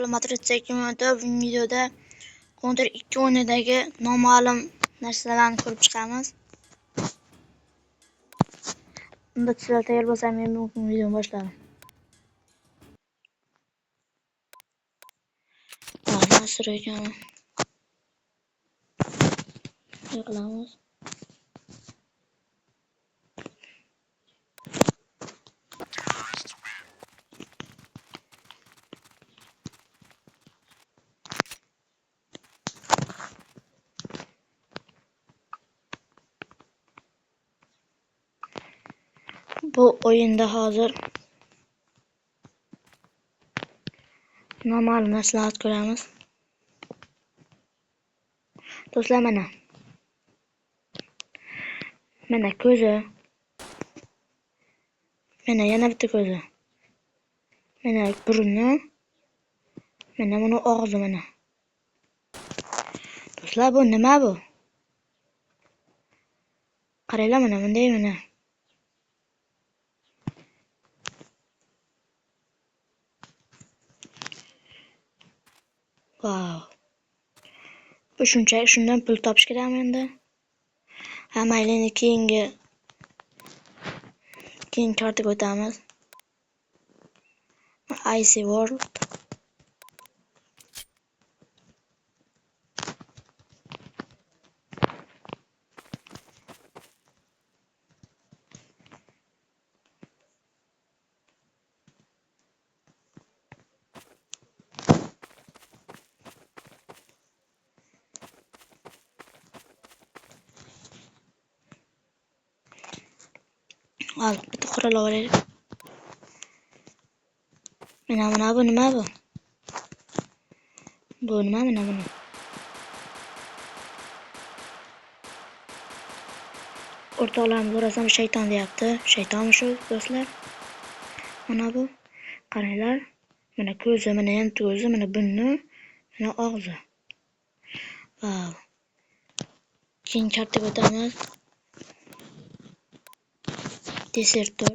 Matrica 2014 videoda Counter 2 o'yinidagi noma'lum narsalarni ko'rib chiqamiz. Unda sizlar tayyor bo'lsangiz men bugun videoni boshladim. Nasr ekan. Qilamiz. Bu o'yinda hozir noma'lum narsalarni ko'ramiz. Do'stlar, mana ko'zi. Mana yana bitta ko'zi. Mana burni. Mana buni og'zi mana. Do'stlar, bu nima bu? Qaranglar, mana bunday mana. Wow. Bu shunchaki shundan pul topish kerakmi endi? Ha, mayli, endi keyingi kartaga o'tamiz. Icy World. Al, bitta qurolib olaylik. Mana bu nima bu? Bu nima mana buni? O'rtoqlarimiz orasida shayton deyapti. Shaytonmi shu, do'stlar? Mana bu. Qaranglar. Mana ko'zi, mana yana ko'zi, mana burni, mana og'zi. Wow. Keyin kartaga o'tamiz. Desertor.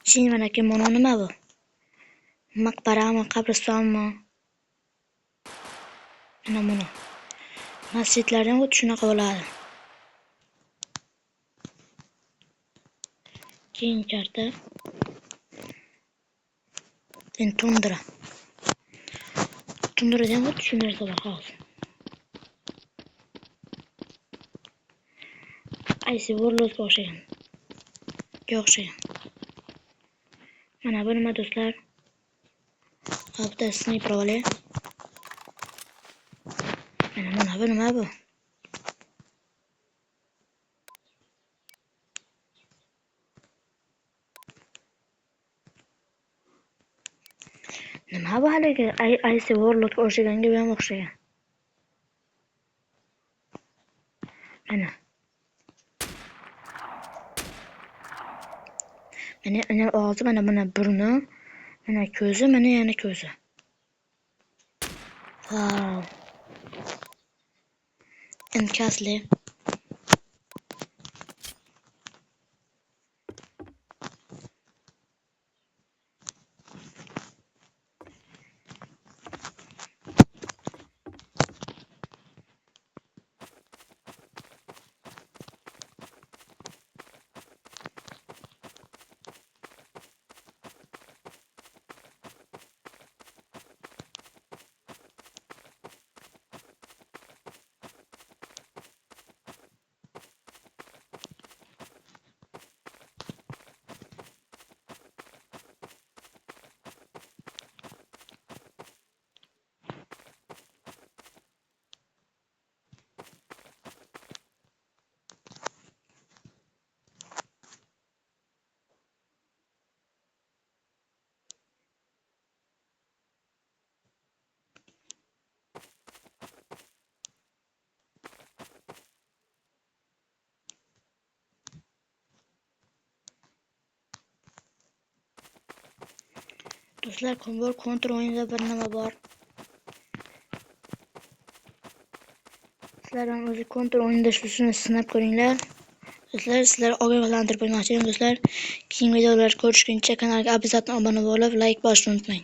Keyin mana kimono nima bu? Maqbarami, qabristonmi? Mana buni. Masjidlarda ham xuddi shunaqa bo'ladi. Keyin karta. Tundra. Tundrada ham xuddi shu narsa bor hozir. Icy World'ga o'xshagan. Mana bu nima, do'stlar? Bitta sniper olay. Mana bu nima bu? Nima bu haligi Icy World'ga o'xshaganga ham o'xshagan. Mana og'zi, mana burni, mana ko'zi, mana yana ko'zi. Wow. Inkasli. Do'stlar, Counter o'yinida bir nima bor. Sizlar ham o'zi kontrol o'yinida shuni sinab ko'ringlar. Do'stlar, sizlarga ogohlantirib qo'ymoqchi edim do'stlar. Keyingi videolar ko'rishguncha kanalga обязательно obuna bo'lib, like bosishni unutmang.